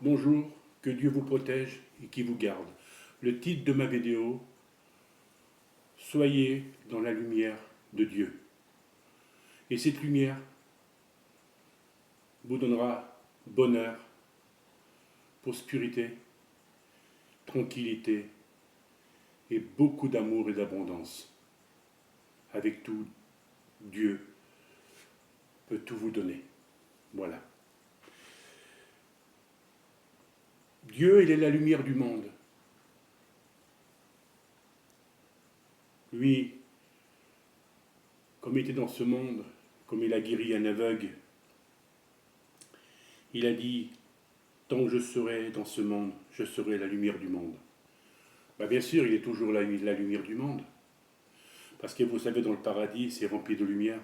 Bonjour, que Dieu vous protège et qui vous garde. Le titre de ma vidéo, soyez dans la lumière de Dieu. Et cette lumière vous donnera bonheur, prospérité, tranquillité et beaucoup d'amour et d'abondance. Avec tout, Dieu peut tout vous donner. Voilà. Dieu, il est la lumière du monde. Lui, comme il était dans ce monde, comme il a guéri un aveugle, il a dit, tant que je serai dans ce monde, je serai la lumière du monde. Bien sûr, il est toujours la lumière du monde. Parce que vous savez, dans le paradis, c'est rempli de lumière.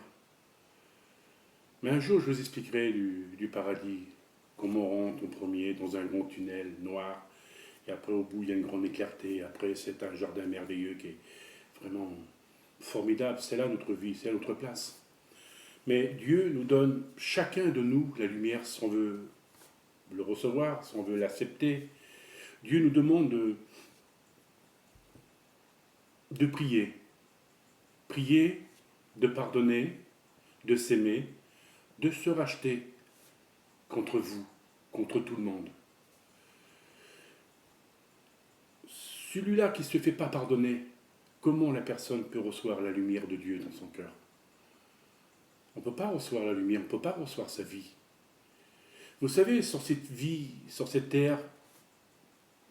Mais un jour, je vous expliquerai du paradis, comment on rentre en premier dans un grand tunnel noir, et après, au bout, il y a une grande clarté. Après, c'est un jardin merveilleux qui est vraiment formidable. C'est là notre vie, c'est là notre place. Mais Dieu nous donne, chacun de nous, la lumière, si on veut le recevoir, si on veut l'accepter. Dieu nous demande de prier. Prier, de pardonner, de s'aimer, de se racheter contre vous, contre tout le monde. Celui-là qui ne se fait pas pardonner, comment la personne peut recevoir la lumière de Dieu dans son cœur? On ne peut pas recevoir la lumière, on ne peut pas recevoir sa vie. Vous savez, sur cette vie, sur cette terre,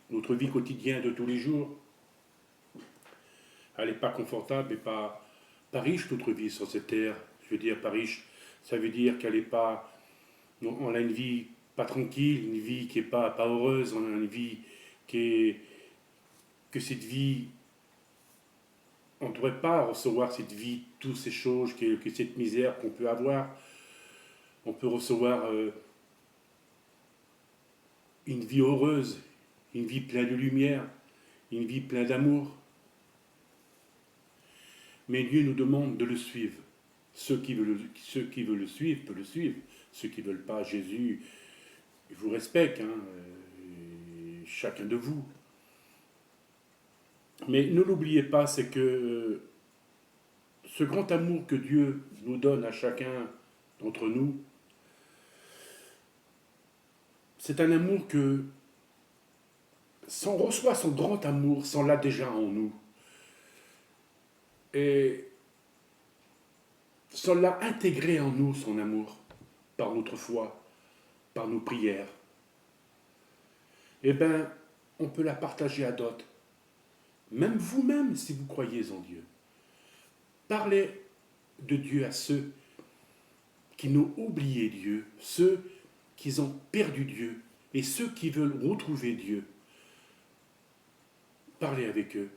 notre vie quotidienne de tous les jours, elle n'est pas confortable et pas riche, notre vie sur cette terre. Je veux dire, pas riche, ça veut dire qu'elle n'est pas... On a une vie pas tranquille, une vie qui n'est pas heureuse, on a une vie qui est... que cette vie... On ne devrait pas recevoir cette vie, toutes ces choses, que cette misère qu'on peut avoir. On peut recevoir une vie heureuse, une vie pleine de lumière, une vie pleine d'amour. Mais Dieu nous demande de le suivre. Ceux qui veulent le suivre peuvent le suivre. Ceux qui ne veulent pas, Jésus, il vous respecte, chacun de vous. Mais ne l'oubliez pas, c'est que ce grand amour que Dieu nous donne à chacun d'entre nous, c'est un amour que, si on reçoit son grand amour, si on l'a déjà en nous, et si on l'a intégré en nous, son amour, par notre foi, par nos prières, eh bien, on peut la partager à d'autres. Même vous-même, si vous croyez en Dieu. Parlez de Dieu à ceux qui n'ont oublié Dieu, ceux qui ont perdu Dieu et ceux qui veulent retrouver Dieu. Parlez avec eux.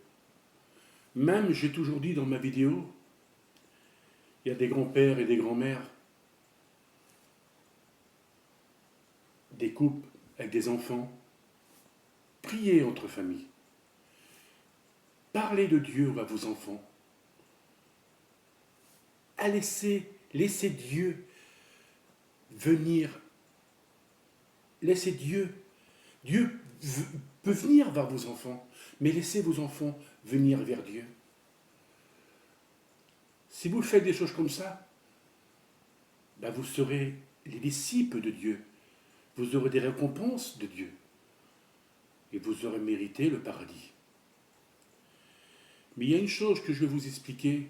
Même, j'ai toujours dit dans ma vidéo, il y a des grands-pères et des grands-mères, des couples avec des enfants. Priez entre familles. Parlez de Dieu à vos enfants. Laissez Dieu venir. Laissez Dieu. Dieu peut venir vers vos enfants, mais laissez vos enfants venir vers Dieu. Si vous faites des choses comme ça, vous serez les disciples de Dieu. Vous aurez des récompenses de Dieu. Et vous aurez mérité le paradis. Mais il y a une chose que je vais vous expliquer,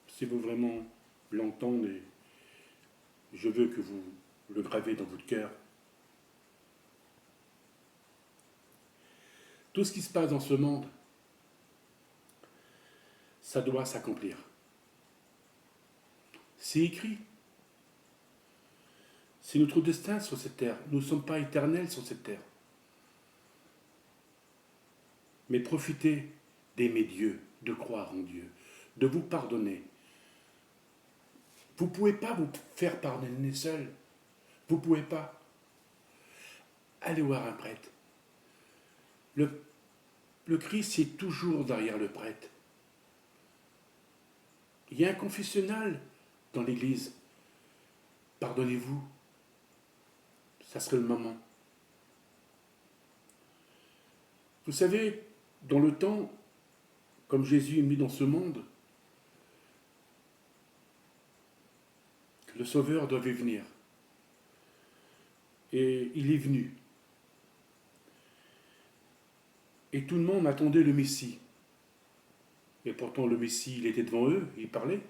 si vous vraiment l'entendez, je veux que vous le gravez dans votre cœur. Tout ce qui se passe dans ce monde, ça doit s'accomplir. C'est écrit. C'est notre destin sur cette terre. Nous ne sommes pas éternels sur cette terre. Mais profitez d'aimer Dieu, de croire en Dieu, de vous pardonner. Vous ne pouvez pas vous faire pardonner seul. Vous ne pouvez pas. Allez voir un prêtre. Le Christ est toujours derrière le prêtre. Il y a un confessionnal dans l'église. Pardonnez-vous. ça serait le moment. Vous savez, dans le temps, comme Jésus est mis dans ce monde, le Sauveur devait venir. Et il est venu. Et tout le monde attendait le Messie. Et pourtant le Messie, il était devant eux, il parlait.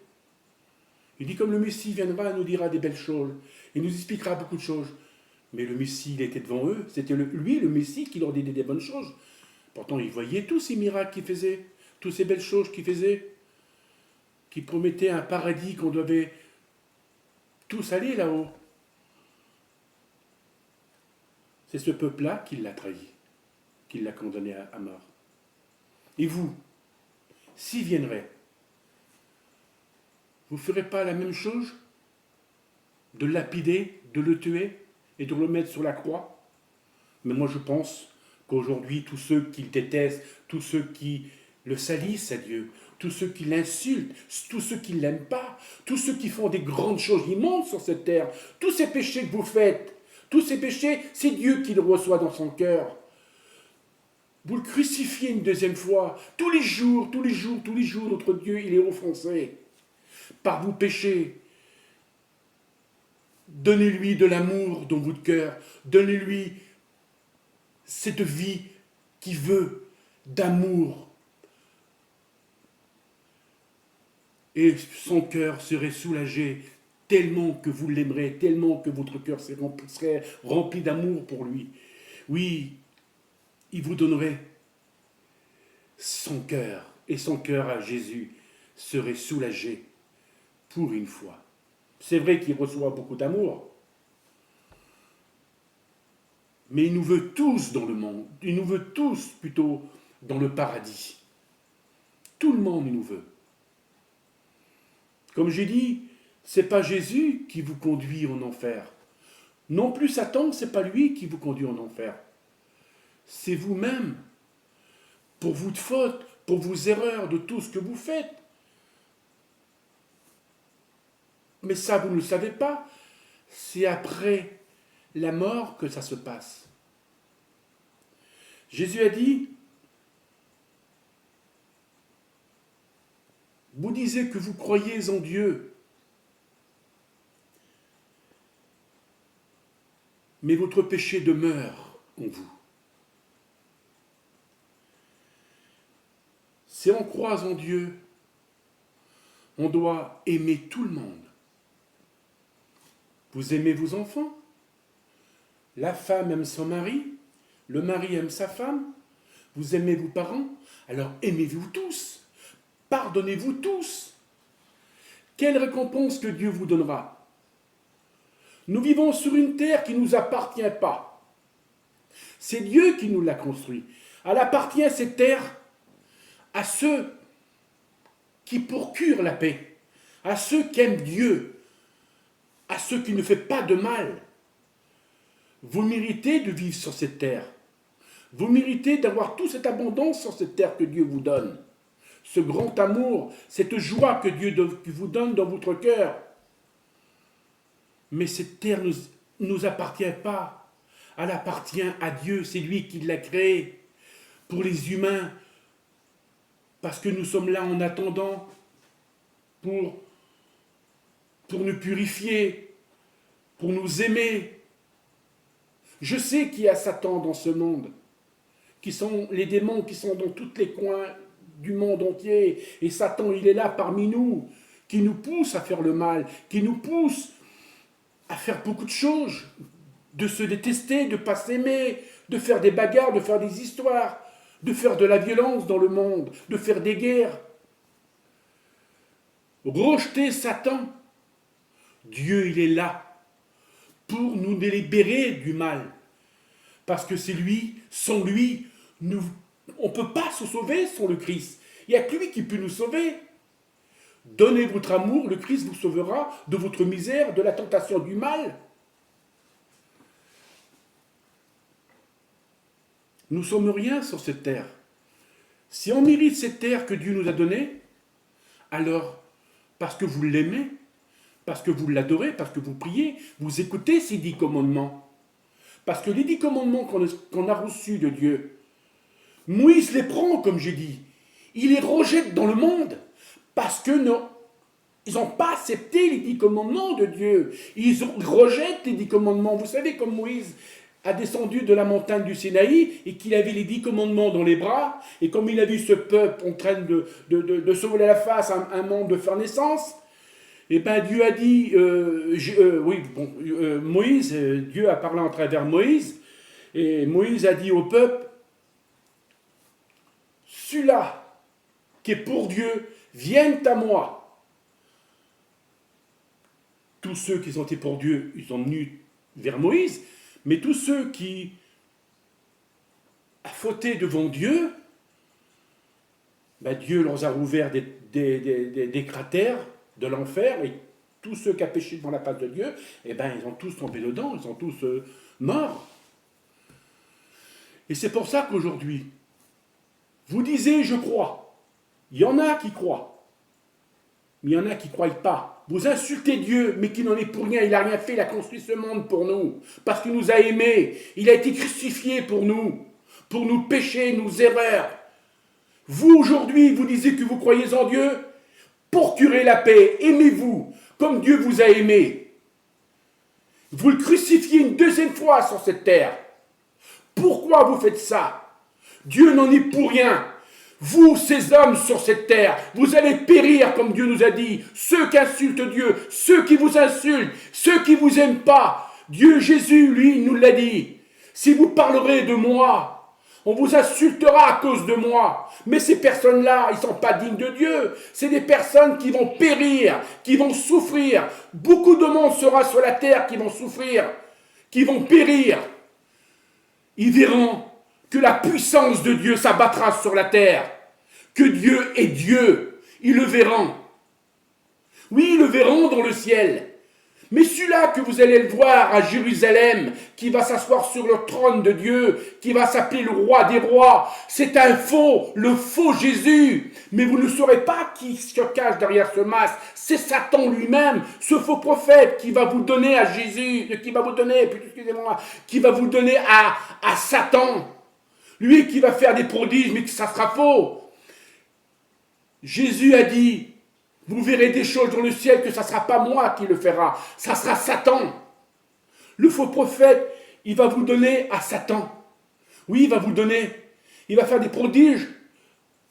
Il dit comme le Messie viendra, il nous dira des belles choses, il nous expliquera beaucoup de choses. Mais le Messie, il était devant eux, c'était lui, le Messie, qui leur disait des bonnes choses. Pourtant, ils voyaient tous ces miracles qu'il faisait, toutes ces belles choses qu'il faisait, qui promettaient un paradis qu'on devait tous aller là-haut. C'est ce peuple-là qui l'a trahi, qui l'a condamné à mort. Et vous, s'il viendrait, vous ne ferez pas la même chose? De le lapider, de le tuer et de le mettre sur la croix? Mais moi je pense qu'aujourd'hui, tous ceux qui le détestent, tous ceux qui le salissent à Dieu, tous ceux qui l'insultent, tous ceux qui ne l'aiment pas, tous ceux qui font des grandes choses immondes sur cette terre, tous ces péchés que vous faites, tous ces péchés, c'est Dieu qui le reçoit dans son cœur. Vous le crucifiez une deuxième fois. Tous les jours, notre Dieu, il est offensé par vos péchés. Donnez-lui de l'amour dans votre cœur. Donnez-lui cette vie qui veut d'amour. Et son cœur serait soulagé tellement que vous l'aimerez, tellement que votre cœur serait rempli d'amour pour lui. Oui, il vous donnerait son cœur, et son cœur à Jésus serait soulagé pour une fois. C'est vrai qu'il reçoit beaucoup d'amour, mais il nous veut tous dans le monde, il nous veut tous plutôt dans le paradis. Tout le monde il nous veut. Comme j'ai dit, c'est pas Jésus qui vous conduit en enfer. Non plus Satan, c'est pas lui qui vous conduit en enfer. C'est vous-même, pour votre faute, pour vos erreurs, de tout ce que vous faites. Mais ça, vous ne le savez pas. C'est après la mort que ça se passe. Jésus a dit, vous disiez que vous croyez en Dieu, mais votre péché demeure en vous. Si on croit en Dieu, on doit aimer tout le monde. Vous aimez vos enfants? La femme aime son mari, le mari aime sa femme, vous aimez vos parents, alors aimez-vous tous, pardonnez-vous tous. Quelle récompense que Dieu vous donnera? Nous vivons sur une terre qui ne nous appartient pas. C'est Dieu qui nous l'a construit. Elle appartient, cette terre, à ceux qui procurent la paix, à ceux qui aiment Dieu, à ceux qui ne font pas de mal. Vous méritez de vivre sur cette terre. Vous méritez d'avoir toute cette abondance sur cette terre que Dieu vous donne. Ce grand amour, cette joie que Dieu vous donne dans votre cœur. Mais cette terre ne nous appartient pas. Elle appartient à Dieu, c'est lui qui l'a créée. Pour les humains, parce que nous sommes là en attendant pour nous purifier, pour nous aimer. Je sais qu'il y a Satan dans ce monde, qui sont les démons qui sont dans tous les coins du monde entier. Et Satan, il est là parmi nous, qui nous pousse à faire le mal, qui nous pousse à faire beaucoup de choses, de se détester, de ne pas s'aimer, de faire des bagarres, de faire des histoires, de faire de la violence dans le monde, de faire des guerres. Rejeter Satan. Dieu, il est là pour nous libérer du mal. Parce que c'est lui, sans lui, on ne peut pas se sauver sans le Christ. Il n'y a que lui qui peut nous sauver. Donnez votre amour, le Christ vous sauvera de votre misère, de la tentation du mal. Nous ne sommes rien sur cette terre. Si on mérite cette terre que Dieu nous a donnée, alors, parce que vous l'aimez, parce que vous l'adorez, parce que vous priez, vous écoutez ces 10 commandements. Parce que les 10 commandements qu'on a reçus de Dieu, Moïse les prend, comme j'ai dit. Il les rejette dans le monde. Parce que non, ils n'ont pas accepté les 10 commandements de Dieu. Ils rejettent les 10 commandements. Vous savez, comme Moïse a descendu de la montagne du Sinaï et qu'il avait les 10 commandements dans les bras, et comme il a vu ce peuple en train de se voler la face à un monde de faire naissance, et bien Dieu a dit, Moïse, Dieu a parlé en travers Moïse, et Moïse a dit au peuple, celui-là qui est pour Dieu, viennent à moi. Tous ceux qui sont été pour Dieu, ils sont venus vers Moïse, mais tous ceux qui a fauté devant Dieu, ben Dieu leur a ouvert des cratères de l'enfer, et tous ceux qui ont péché devant la face de Dieu, eh ben, ils ont tous tombé dedans, ils sont tous morts. Et c'est pour ça qu'aujourd'hui, vous disiez, je crois. Il y en a qui croient, mais il y en a qui ne croient pas. Vous insultez Dieu, mais qui n'en est pour rien. Il n'a rien fait, il a construit ce monde pour nous, parce qu'il nous a aimés. Il a été crucifié pour nous péchés, nos erreurs. Vous, aujourd'hui, vous disiez que vous croyez en Dieu. Procurez la paix, aimez-vous, comme Dieu vous a aimé. Vous le crucifiez une deuxième fois sur cette terre. Pourquoi vous faites ça? Dieu n'en est pour rien. Vous, ces hommes sur cette terre, vous allez périr comme Dieu nous a dit. Ceux qui insultent Dieu, ceux qui vous insultent, ceux qui vous aiment pas. Dieu, Jésus, lui, nous l'a dit. Si vous parlerez de moi, on vous insultera à cause de moi. Mais ces personnes-là, ils ne sont pas dignes de Dieu. C'est des personnes qui vont périr, qui vont souffrir. Beaucoup de monde sera sur la terre qui vont souffrir, qui vont périr. Ils verront que la puissance de Dieu s'abattra sur la terre, que Dieu est Dieu. Ils le verront. Oui, ils le verront dans le ciel. Mais celui-là que vous allez le voir à Jérusalem, qui va s'asseoir sur le trône de Dieu, qui va s'appeler le roi des rois, c'est un faux, le faux Jésus. Mais vous ne saurez pas qui se cache derrière ce masque. C'est Satan lui-même, ce faux prophète qui va vous donner à Jésus, qui va vous donner à Satan. Lui qui va faire des prodiges, mais que ça sera faux. Jésus a dit, vous verrez des choses dans le ciel que ça ne sera pas moi qui le fera, ça sera Satan. Le faux prophète, il va vous donner à Satan. Oui, il va faire des prodiges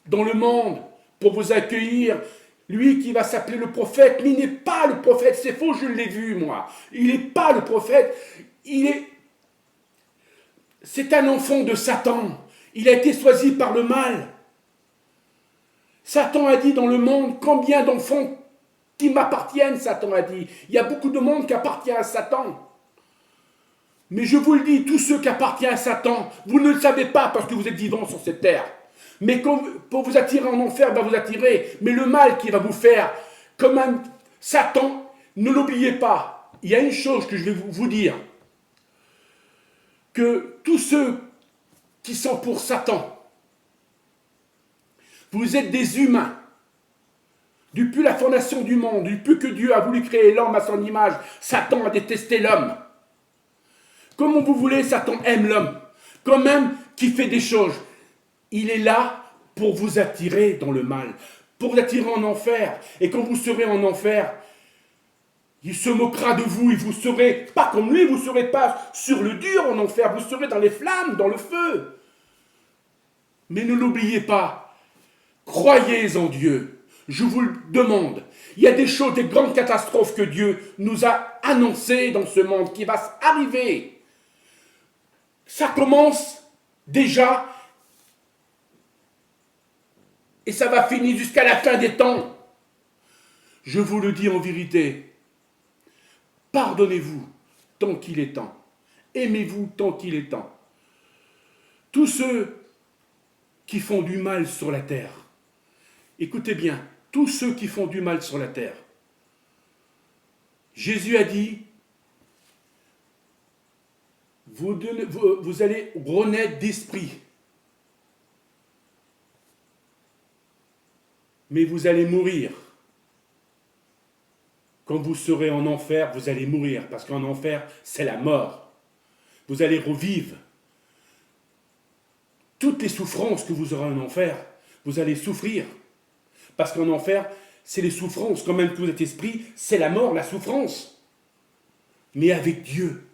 dans le monde pour vous accueillir. Lui qui va s'appeler le prophète, mais il n'est pas le prophète, c'est faux, je l'ai vu moi. Il n'est pas le prophète, c'est un enfant de Satan. Il a été choisi par le mal. Satan a dit dans le monde, combien d'enfants qui m'appartiennent, Satan a dit. Il y a beaucoup de monde qui appartient à Satan. Mais je vous le dis, tous ceux qui appartiennent à Satan, vous ne le savez pas parce que vous êtes vivants sur cette terre. Mais pour vous attirer en enfer, va vous attirer. Mais le mal qui va vous faire, comme un Satan, ne l'oubliez pas. Il y a une chose que je vais vous dire. Que tous ceux qui sont pour Satan, vous êtes des humains. Depuis la fondation du monde, depuis que Dieu a voulu créer l'homme à son image, Satan a détesté l'homme. Comment vous voulez, Satan aime l'homme. Quand même qui fait des choses. Il est là pour vous attirer dans le mal, pour vous attirer en enfer. Et quand vous serez en enfer, il se moquera de vous et vous serez, pas comme lui, vous ne serez pas sur le dur en enfer, vous serez dans les flammes, dans le feu. Mais ne l'oubliez pas, croyez en Dieu. Je vous le demande. Il y a des choses, des grandes catastrophes que Dieu nous a annoncées dans ce monde qui va arriver. Ça commence déjà et ça va finir jusqu'à la fin des temps. Je vous le dis en vérité. Pardonnez-vous tant qu'il est temps. Aimez-vous tant qu'il est temps. Tous ceux qui font du mal sur la terre, écoutez bien, tous ceux qui font du mal sur la terre, Jésus a dit, vous allez renaître d'esprit, mais vous allez mourir. Quand vous serez en enfer, vous allez mourir, parce qu'en enfer, c'est la mort. Vous allez revivre toutes les souffrances que vous aurez en enfer. Vous allez souffrir. Parce qu'en enfer, c'est les souffrances. Quand même que vous êtes esprit, c'est la mort, la souffrance. Mais avec Dieu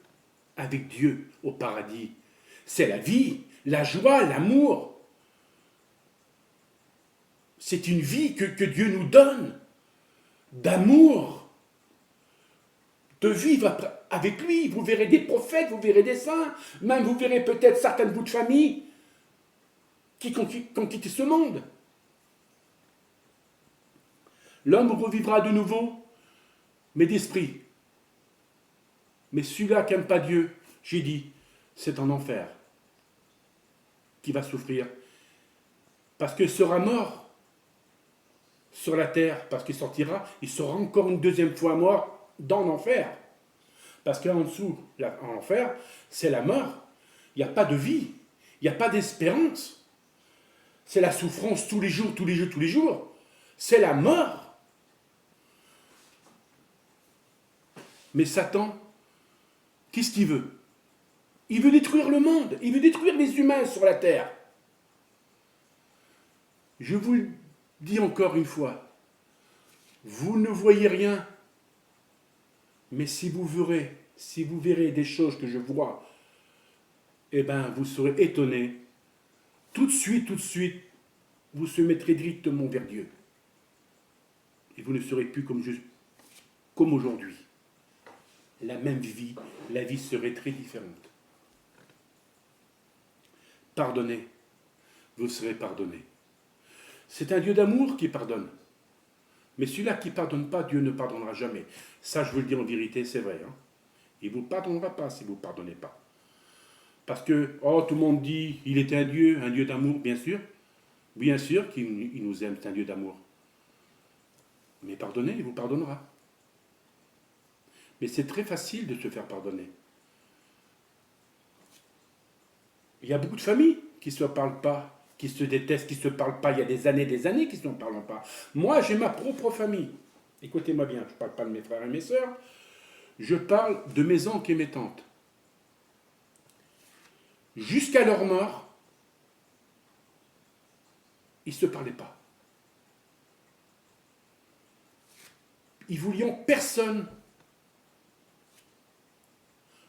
au paradis, c'est la vie, la joie, l'amour. C'est une vie que Dieu nous donne, d'amour, de vivre avec lui. Vous verrez des prophètes, vous verrez des saints, même vous verrez peut-être certains de votre famille qui ont quitté ce monde. L'homme revivra de nouveau, mais d'esprit. Mais celui-là qui n'aime pas Dieu, j'ai dit, c'est en enfer qui va souffrir. Parce qu'il sera mort sur la terre, parce qu'il sortira, il sera encore une deuxième fois mort dans l'enfer. Parce qu'en dessous, en enfer, c'est la mort. Il n'y a pas de vie, il n'y a pas d'espérance. C'est la souffrance tous les jours, tous les jours, tous les jours. C'est la mort. Mais Satan, qu'est-ce qu'il veut? Il veut détruire le monde, il veut détruire les humains sur la terre. Je vous le dis encore une fois, vous ne voyez rien, mais si vous verrez des choses que je vois, eh bien, vous serez étonné. Tout de suite, vous se mettrez directement vers Dieu. Et vous ne serez plus comme aujourd'hui. La même vie, la vie serait très différente. Pardonnez, vous serez pardonné. C'est un Dieu d'amour qui pardonne. Mais celui-là qui ne pardonne pas, Dieu ne pardonnera jamais. Ça, je vous le dis en vérité, c'est vrai. Hein. Il ne vous pardonnera pas si vous ne pardonnez pas. Parce que, tout le monde dit, il est un Dieu d'amour, bien sûr. Bien sûr qu'il nous aime, c'est un Dieu d'amour. Mais pardonnez, il vous pardonnera. Mais c'est très facile de se faire pardonner. Il y a beaucoup de familles qui ne se parlent pas, qui se détestent, qui ne se parlent pas. Il y a des années qui ne se parlent pas. Moi, j'ai ma propre famille. Écoutez-moi bien, je ne parle pas de mes frères et mes sœurs. Je parle de mes oncles et mes tantes. Jusqu'à leur mort, ils ne se parlaient pas. Ils ne voulions personne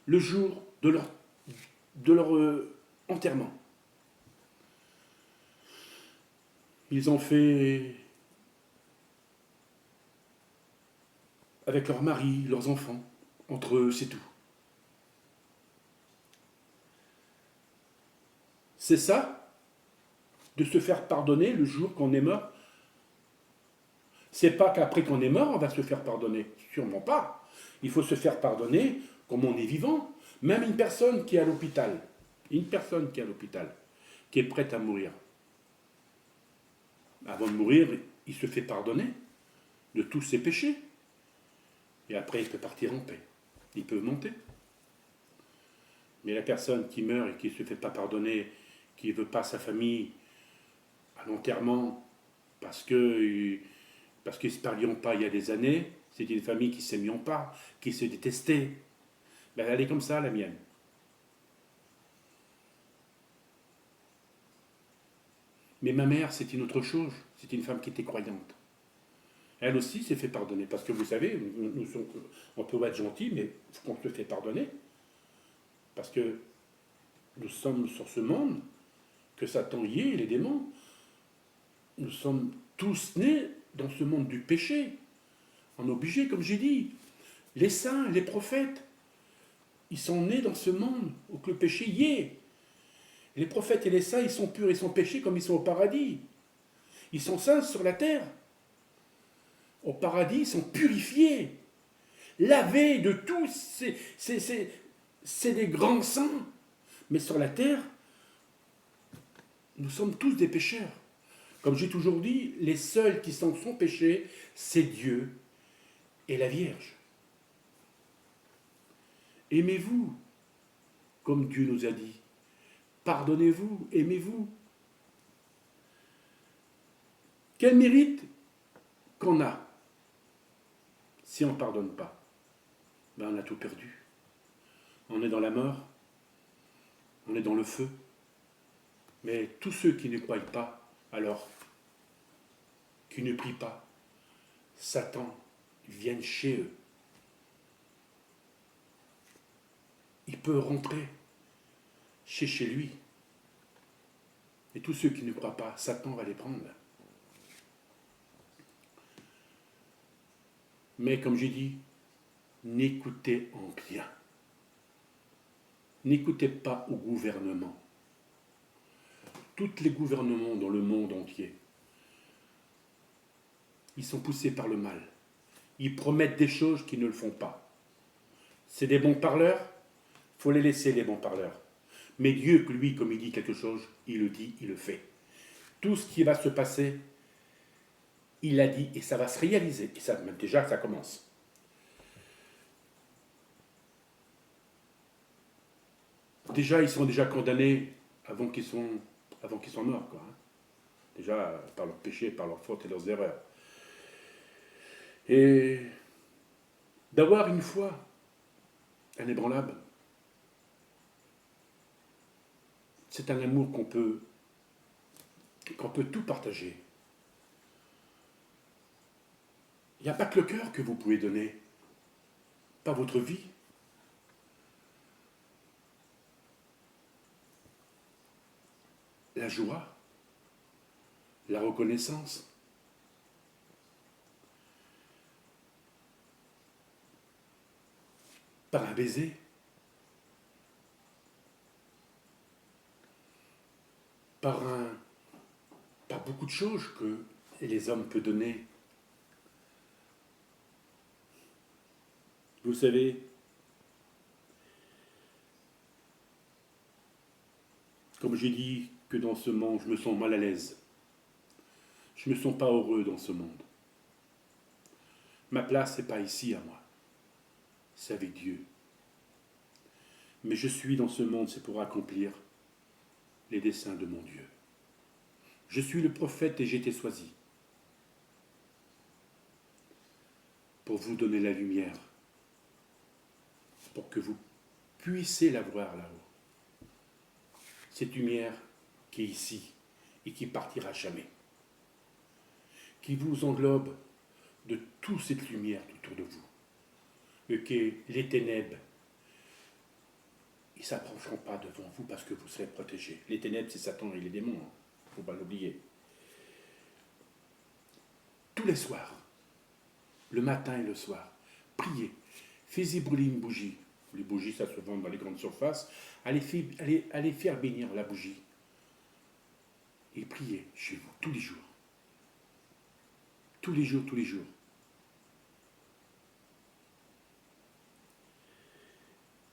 le jour de leur enterrement. Ils ont fait avec leurs maris, leurs enfants, entre eux, c'est tout. C'est ça, de se faire pardonner le jour qu'on est mort. C'est pas qu'après qu'on est mort, on va se faire pardonner. Sûrement pas. Il faut se faire pardonner comme on est vivant. Même une personne qui est à l'hôpital, qui est prête à mourir. Avant de mourir, il se fait pardonner de tous ses péchés. Et après, il peut partir en paix. Il peut monter. Mais la personne qui meurt et qui ne se fait pas pardonner, qui ne veut pas sa famille à l'enterrement, parce qu'ils ne se parlions pas il y a des années, c'est une famille qui ne s'aimions pas, qui se détestait. Ben, elle est comme ça, la mienne. Mais ma mère, c'est une autre chose. C'est une femme qui était croyante. Elle aussi s'est fait pardonner. Parce que vous savez, on peut être gentil, mais il faut qu'on se fait pardonner. Parce que nous sommes sur ce monde, que Satan y est, les démons. Nous sommes tous nés dans ce monde du péché. On est obligé, comme j'ai dit. Les saints, les prophètes, ils sont nés dans ce monde où le péché y est. Les prophètes et les saints, ils sont purs, ils sont péchés comme ils sont au paradis. Ils sont saints sur la terre. Au paradis, ils sont purifiés, lavés de tout. C'est des grands saints. Mais sur la terre, nous sommes tous des pécheurs. Comme j'ai toujours dit, les seuls qui sont sans péché, c'est Dieu et la Vierge. Aimez-vous, comme Dieu nous a dit. Pardonnez-vous, aimez-vous. Quel mérite qu'on a si on ne pardonne pas? Ben, on a tout perdu. On est dans la mort, on est dans le feu. Mais tous ceux qui ne croient pas, alors, qui ne prient pas, Satan vient chez eux. Il peut rentrer chez lui. Et tous ceux qui ne croient pas, Satan va les prendre. Mais comme j'ai dit, n'écoutez en rien. N'écoutez pas au gouvernement. Tous les gouvernements dans le monde entier, ils sont poussés par le mal. Ils promettent des choses qu'ils ne le font pas. C'est des bons parleurs, il faut les laisser, les bons parleurs. Mais Dieu, lui, comme il dit quelque chose, il le dit, il le fait. Tout ce qui va se passer, il l'a dit et ça va se réaliser. Et ça, même déjà, ça commence. Déjà, ils sont déjà condamnés avant qu'ils soient morts, quoi. Déjà, par leurs péchés, par leurs fautes et leurs erreurs. Et d'avoir une foi inébranlable, c'est un amour qu'on peut tout partager. Il n'y a pas que le cœur que vous pouvez donner, pas votre vie. La joie, la reconnaissance. Par un baiser. Par beaucoup de choses que les hommes peuvent donner. Vous savez, comme j'ai dit que dans ce monde, je me sens mal à l'aise. Je ne me sens pas heureux dans ce monde. Ma place n'est pas ici à moi. C'est avec Dieu. Mais je suis dans ce monde, c'est pour accomplir les desseins de mon Dieu. Je suis le prophète et j'ai été choisi pour vous donner la lumière, pour que vous puissiez la voir là-haut. Cette lumière qui est ici et qui partira jamais, qui vous englobe de toute cette lumière autour de vous, et que les ténèbres, ils ne s'approcheront pas devant vous parce que vous serez protégés. Les ténèbres, c'est Satan et les démons, il ne faut pas l'oublier. Tous les soirs, le matin et le soir, priez, faites-y brûler une bougie. Les bougies, ça se vend dans les grandes surfaces. Allez faire bénir la bougie. Et priez chez vous, tous les jours. Tous les jours, tous les jours.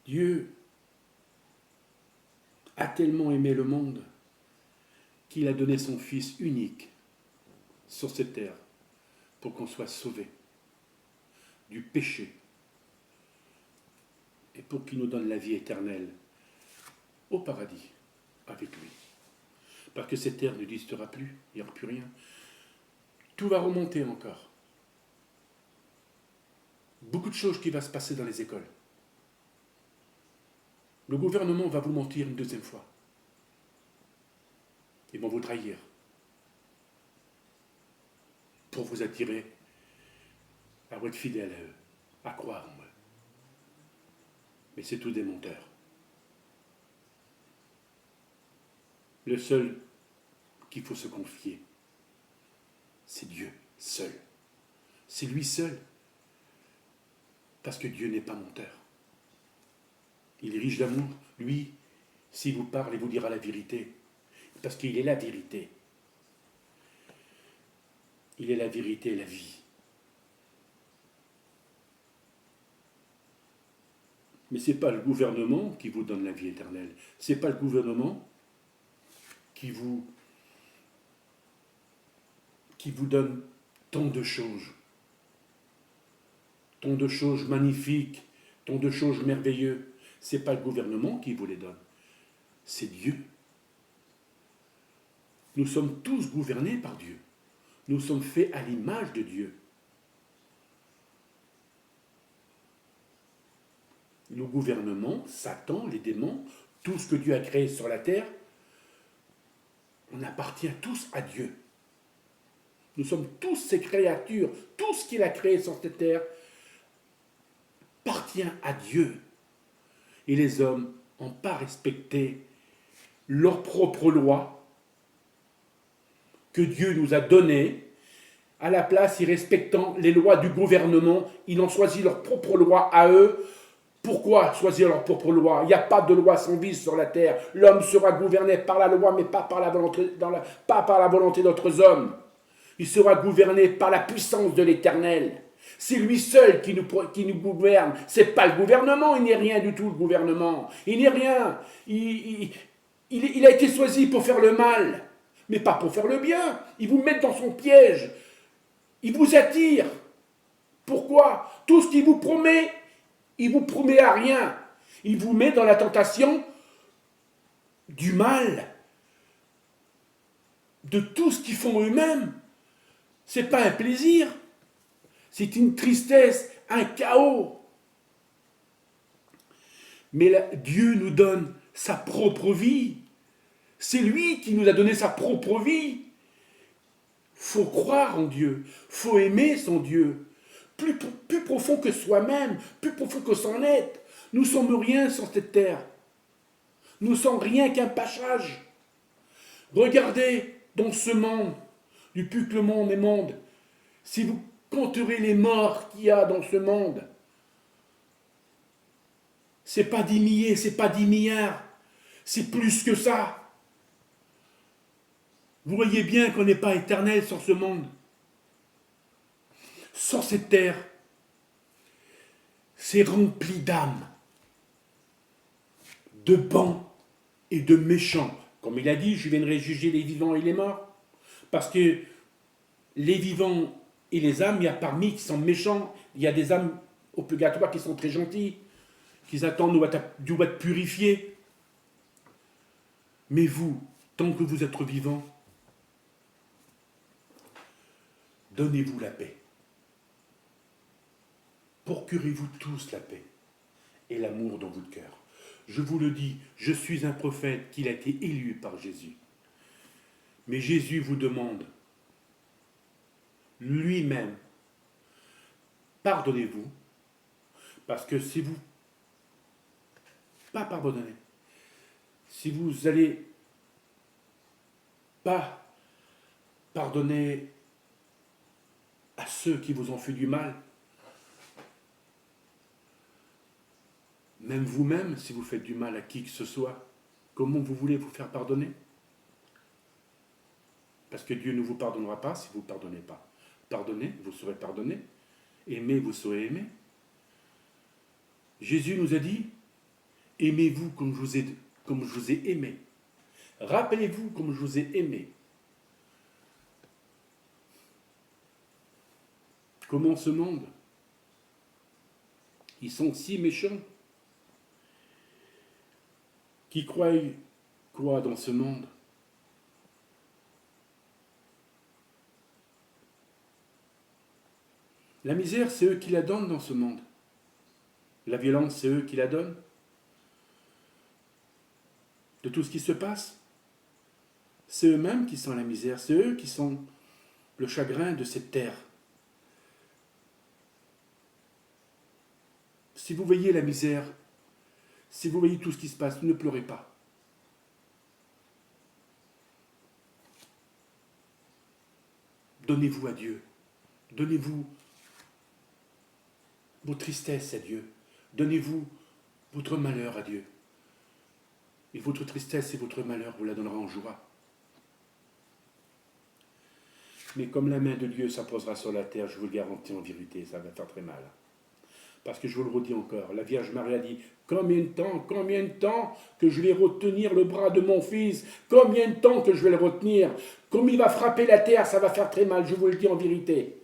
Dieu a tellement aimé le monde qu'il a donné son Fils unique sur cette terre pour qu'on soit sauvé du péché et pour qu'il nous donne la vie éternelle au paradis avec lui. Parce que cette terre n'existera plus, il n'y aura plus rien. Tout va remonter encore. Beaucoup de choses qui vont se passer dans les écoles. Le gouvernement va vous mentir une deuxième fois. Ils vont vous trahir pour vous attirer à être fidèle à eux, à croire en eux. Mais c'est tous des menteurs. Le seul qu'il faut se confier, c'est Dieu seul. C'est lui seul. Parce que Dieu n'est pas menteur. Il est riche d'amour. Lui, s'il vous parle, il vous dira la vérité. Parce qu'il est la vérité. Il est la vérité et la vie. Mais ce n'est pas le gouvernement qui vous donne la vie éternelle. Ce n'est pas le gouvernement qui vous donne tant de choses. Tant de choses magnifiques, tant de choses merveilleuses. Ce n'est pas le gouvernement qui vous les donne. C'est Dieu. Nous sommes tous gouvernés par Dieu. Nous sommes faits à l'image de Dieu. Le gouvernement, Satan, les démons, tout ce que Dieu a créé sur la terre, on appartient tous à Dieu. Nous sommes tous ses créatures. Tout ce qu'il a créé sur cette terre appartient à Dieu. Et les hommes n'ont pas respecté leur propre loi que Dieu nous a donnée. À la place, ils respectant les lois du gouvernement, ils ont choisi leur propre loi à eux. Pourquoi choisir leur propre loi? Il n'y a pas de loi sans vice sur la terre. L'homme sera gouverné par la loi, mais pas par la volonté d'autres hommes. Il sera gouverné par la puissance de l'Éternel. C'est lui seul qui nous gouverne. Ce n'est pas le gouvernement, il n'est rien du tout, le gouvernement. Il n'est rien. Il a été choisi pour faire le mal, mais pas pour faire le bien. Il vous met dans son piège. Il vous attire. Pourquoi? Tout ce qu'il vous promet, il vous promet à rien. Il vous met dans la tentation du mal, de tout ce qu'ils font eux-mêmes. Ce n'est pas un plaisir, c'est une tristesse, un chaos. Mais là, Dieu nous donne sa propre vie. C'est lui qui nous a donné sa propre vie. Faut croire en Dieu, faut aimer son Dieu. Plus profond que soi-même, plus profond que son être. Nous ne sommes rien sur cette terre. Nous ne sommes rien qu'un passage. Regardez dans ce monde, depuis que le monde est monde, si vous compterez les morts qu'il y a dans ce monde, c'est pas 10 milliers, c'est pas 10 milliards, c'est plus que ça. Vous voyez bien qu'on n'est pas éternel sur ce monde. Sur cette terre, c'est rempli d'âmes, de bons et de méchants. Comme il a dit, je viendrai juger les vivants et les morts. Parce que les vivants et les âmes, il y a parmi qui sont méchants, il y a des âmes au purgatoire qui sont très gentilles, qui attendent Dieu va te purifier. Mais vous, tant que vous êtes vivants, donnez-vous la paix. Procurez-vous tous la paix et l'amour dans votre cœur. Je vous le dis, je suis un prophète qui a été élu par Jésus. Mais Jésus vous demande lui-même, pardonnez-vous, parce que si vous pas pardonnez, si vous n'allez pas pardonner à ceux qui vous ont fait du mal, même vous-même, si vous faites du mal à qui que ce soit, comment vous voulez vous faire pardonner? Parce que Dieu ne vous pardonnera pas si vous ne pardonnez pas. Pardonnez, vous serez pardonné. Aimez, vous serez aimé. Jésus nous a dit, aimez-vous comme je vous ai aimé. Rappelez-vous comme je vous ai aimé. Comment ce monde? Ils sont si méchants. Qui croient quoi dans ce monde? La misère, c'est eux qui la donnent dans ce monde. La violence, c'est eux qui la donnent. De tout ce qui se passe, c'est eux-mêmes qui sont la misère, c'est eux qui sont le chagrin de cette terre. Si vous voyez la misère, si vous voyez tout ce qui se passe, ne pleurez pas. Donnez-vous à Dieu. Donnez-vous vos tristesses à Dieu. Donnez-vous votre malheur à Dieu. Et votre tristesse et votre malheur vous la donnera en joie. Mais comme la main de Dieu s'apposera sur la terre, je vous le garantis en vérité, ça va faire très mal. Parce que je vous le redis encore, la Vierge Marie a dit, combien de temps que je vais retenir le bras de mon fils, combien de temps que je vais le retenir, comme il va frapper la terre, ça va faire très mal, je vous le dis en vérité.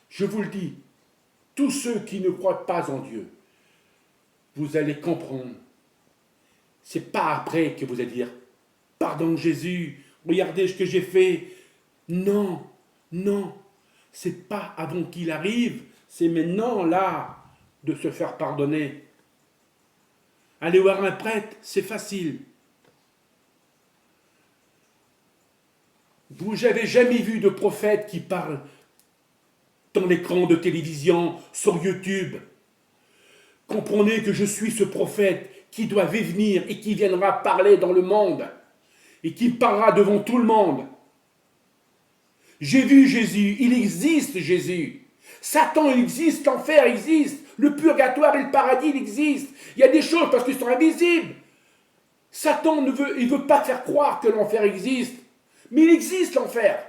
Je vous le dis, tous ceux qui ne croient pas en Dieu, vous allez comprendre. C'est pas après que vous allez dire, pardon Jésus, regardez ce que j'ai fait. Non, non, c'est pas avant qu'il arrive, c'est maintenant là de se faire pardonner. Aller voir un prêtre, c'est facile. Vous n'avez jamais vu de prophète qui parle dans l'écran de télévision, sur YouTube. Comprenez que je suis ce prophète qui doit venir et qui viendra parler dans le monde et qui parlera devant tout le monde. J'ai vu Jésus, il existe Jésus. Satan, il existe, l'enfer existe, le purgatoire et le paradis, il existe. Il y a des choses parce qu'ils sont invisibles. Satan ne veut pas faire croire que l'enfer existe. Mais il existe l'enfer.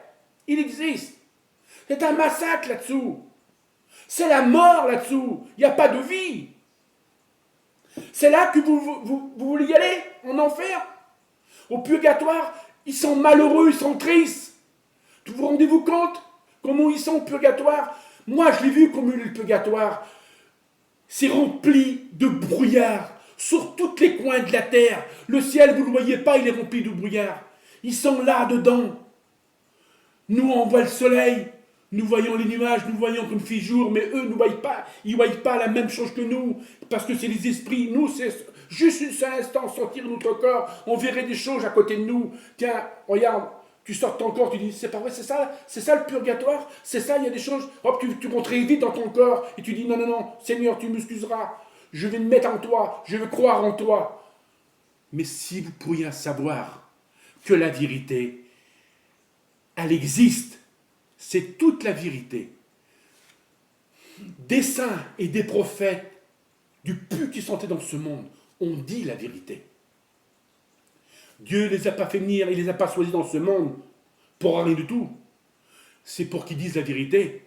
Il existe. C'est un massacre là-dessous. C'est la mort là-dessous. Il n'y a pas de vie. C'est là que vous voulez y aller, en enfer. Au purgatoire, ils sont malheureux, ils sont tristes. Vous vous rendez-vous compte comment ils sont au purgatoire? Moi, je l'ai vu comme le purgatoire. C'est rempli de brouillard sur tous les coins de la terre. Le ciel, vous ne le voyez pas, il est rempli de brouillard. Ils sont là dedans. Nous, on voit le soleil. Nous voyons les nuages, nous voyons comme fait jour, mais eux ne voient pas. Ils ne voient pas la même chose que nous, parce que c'est les esprits. Nous, c'est juste un seul instant, sortir de notre corps, on verrait des choses à côté de nous. Tiens, regarde, tu sors de ton corps, tu dis, c'est pas vrai, c'est ça le purgatoire, c'est ça, il y a des choses. Hop, tu rentres très vite dans ton corps, et tu dis, non, non, non, Seigneur, tu m'excuseras, je vais me mettre en toi, je veux croire en toi. Mais si vous pourriez savoir que la vérité, elle existe, c'est toute la vérité. Des saints et des prophètes, du plus qui sont dans ce monde, ont dit la vérité. Dieu ne les a pas fait venir, il ne les a pas choisis dans ce monde pour rien du tout. C'est pour qu'ils disent la vérité.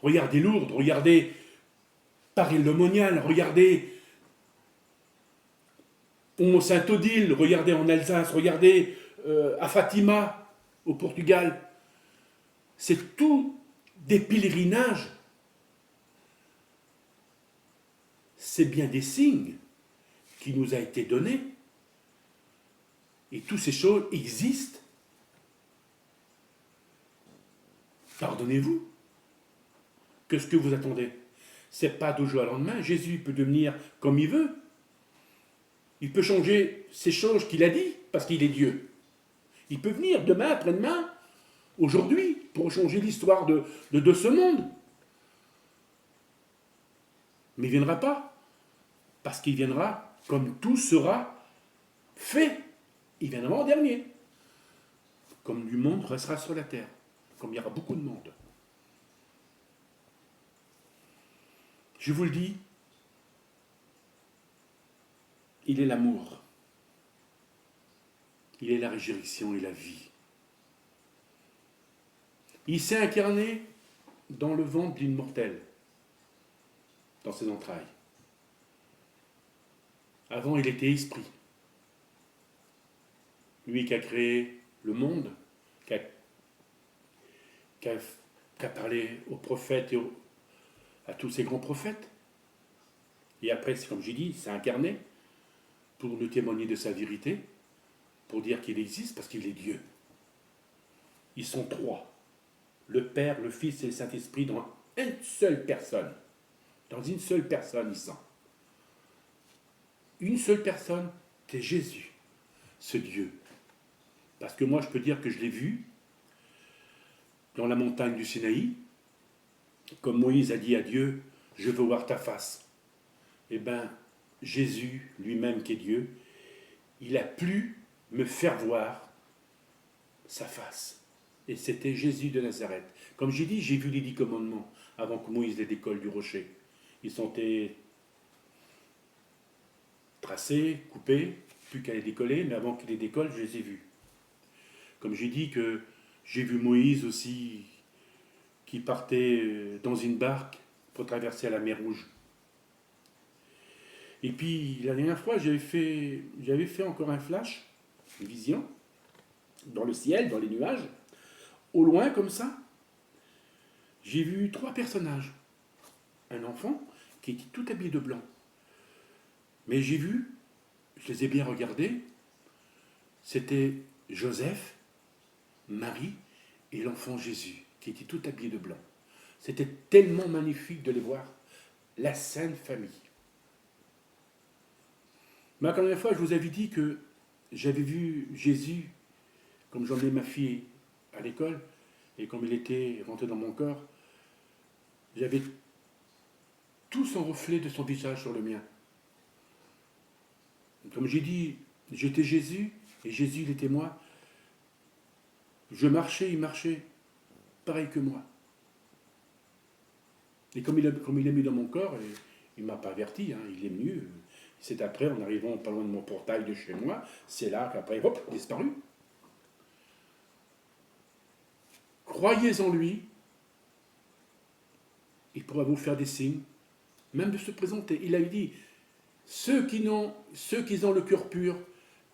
Regardez Lourdes, regardez Paris-le-Monial, regardez Saint-Odile, regardez en Alsace, regardez à Fatima, au Portugal. C'est tout des pèlerinages. C'est bien des signes qui nous a été donnés. Et toutes ces choses existent. Pardonnez-vous. Qu'est-ce que vous attendez? C'est pas du jour au lendemain. Jésus peut devenir comme il veut. Il peut changer ces choses qu'il a dit parce qu'il est Dieu. Il peut venir demain, après-demain, aujourd'hui, pour changer l'histoire de ce monde. Mais il ne viendra pas. Parce qu'il viendra comme tout sera fait. Il viendra en dernier. Comme du monde restera sur la terre. Comme il y aura beaucoup de monde. Je vous le dis, il est l'amour. Il est la résurrection et la vie. Il s'est incarné dans le ventre d'une mortelle, dans ses entrailles. Avant, il était esprit. Lui qui a créé le monde, qui a parlé aux prophètes et à tous ces grands prophètes. Et après, c'est comme j'ai dit, il s'est incarné pour nous témoigner de sa vérité, pour dire qu'il existe parce qu'il est Dieu. Ils sont trois. Le Père, le Fils et le Saint-Esprit dans une seule personne. Dans une seule personne, ils sont. Une seule personne, c'est Jésus, ce Dieu. Parce que moi, je peux dire que je l'ai vu dans la montagne du Sinaï, comme Moïse a dit à Dieu, je veux voir ta face. Eh bien, Jésus, lui-même qui est Dieu, il a pu me faire voir sa face. Et c'était Jésus de Nazareth. Comme j'ai dit, j'ai vu les 10 commandements avant que Moïse les décolle du rocher. Ils sont tracés, coupés, plus qu'à les décoller, mais avant qu'il les décolle, je les ai vus. Comme j'ai dit que j'ai vu Moïse aussi qui partait dans une barque pour traverser la mer Rouge. Et puis, la dernière fois, j'avais fait encore un flash, une vision, dans le ciel, dans les nuages, au loin comme ça. J'ai vu 3 personnages. Un enfant qui était tout habillé de blanc. Mais j'ai vu, je les ai bien regardés, c'était Joseph, Marie et l'enfant Jésus, qui était tout habillé de blanc. C'était tellement magnifique de les voir, la Sainte Famille. Mais la dernière fois, je vous avais dit que j'avais vu Jésus, comme j'emmenais ma fille à l'école, et comme il était rentré dans mon corps, j'avais tout son reflet de son visage sur le mien. Comme j'ai dit, j'étais Jésus, et Jésus, il était moi. Je marchais, il marchait, pareil que moi. Et comme il est mis dans mon corps, il ne m'a pas averti, hein, il est venu. C'est après, en arrivant pas loin de mon portail de chez moi, c'est là qu'après, hop, disparu. Croyez en lui, il pourra vous faire des signes, même de se présenter. Il a dit, ceux qui ont le cœur pur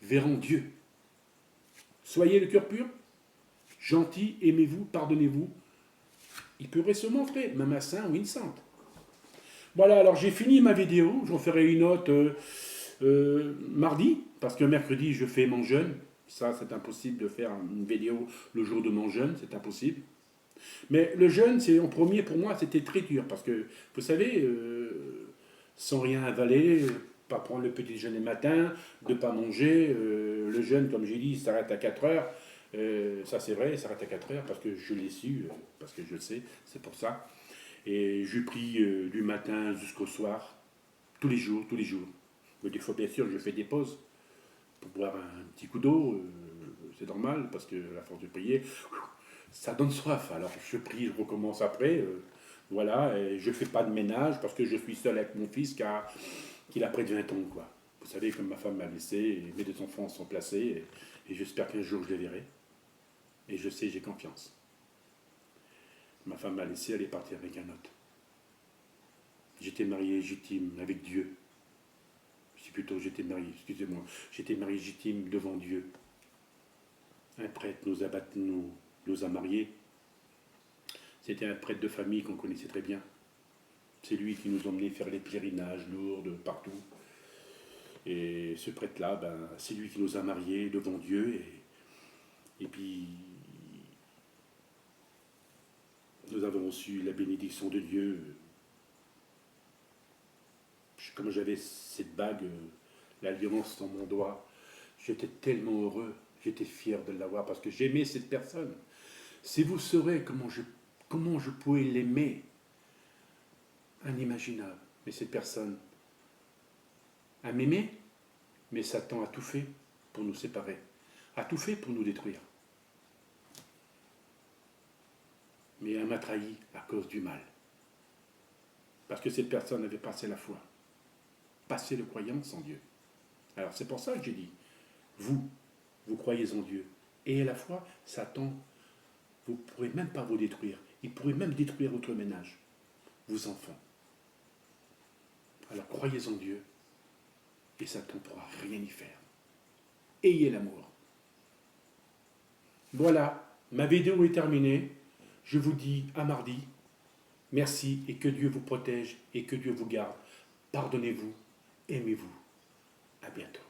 verront Dieu. Soyez le cœur pur, gentil, aimez-vous, pardonnez-vous. Il pourrait se montrer, même un saint ou une sainte. Voilà, alors j'ai fini ma vidéo, j'en ferai une autre mardi, parce que mercredi je fais mon jeûne. Ça, c'est impossible de faire une vidéo le jour de mon jeûne, c'est impossible. Mais le jeûne, c'est en premier pour moi, c'était très dur, parce que, vous savez, sans rien avaler, pas prendre le petit déjeuner matin, de ne pas manger, le jeûne, comme j'ai dit, s'arrête à 4 heures. Ça c'est vrai, ça s'arrête à 4 heures, parce que je l'ai su, parce que je le sais, c'est pour ça. Et je prie du matin jusqu'au soir, tous les jours, tous les jours. Mais des fois, bien sûr, je fais des pauses pour boire un petit coup d'eau, c'est normal, parce que la force de prier, ça donne soif. Alors je prie, je recommence après, voilà, et je ne fais pas de ménage, parce que je suis seul avec mon fils qui a près de 20 ans, quoi. Vous savez, comme ma femme m'a laissé, et mes 2 enfants sont placés, et j'espère qu'un jour je les verrai. Et je sais, j'ai confiance. Ma femme m'a laissé, elle est partie avec un autre. J'étais marié légitime avec Dieu. J'étais marié, excusez-moi, j'étais marié légitime devant Dieu. Un prêtre nous a mariés. C'était un prêtre de famille qu'on connaissait très bien. C'est lui qui nous emmenait faire les pèlerinages, Lourdes, partout. Et ce prêtre-là, c'est lui qui nous a mariés devant Dieu. Et puis, nous avons reçu la bénédiction de Dieu. Comme j'avais cette bague, l'alliance dans mon doigt, j'étais tellement heureux, j'étais fier de l'avoir parce que j'aimais cette personne. Si vous saurez comment je pouvais l'aimer, inimaginable. Mais cette personne a m'aimé, mais Satan a tout fait pour nous séparer, a tout fait pour nous détruire. Mais elle m'a trahi à cause du mal. Parce que cette personne avait passé la foi, passé de croyance en Dieu. Alors c'est pour ça que j'ai dit, vous croyez en Dieu. Et à la foi, Satan, vous ne pourrez même pas vous détruire. Il pourrait même détruire votre ménage, vos enfants. Alors croyez en Dieu, et Satan ne pourra rien y faire. Ayez l'amour. Voilà, ma vidéo est terminée. Je vous dis à mardi. Merci et que Dieu vous protège et que Dieu vous garde. Pardonnez-vous, aimez-vous. À bientôt.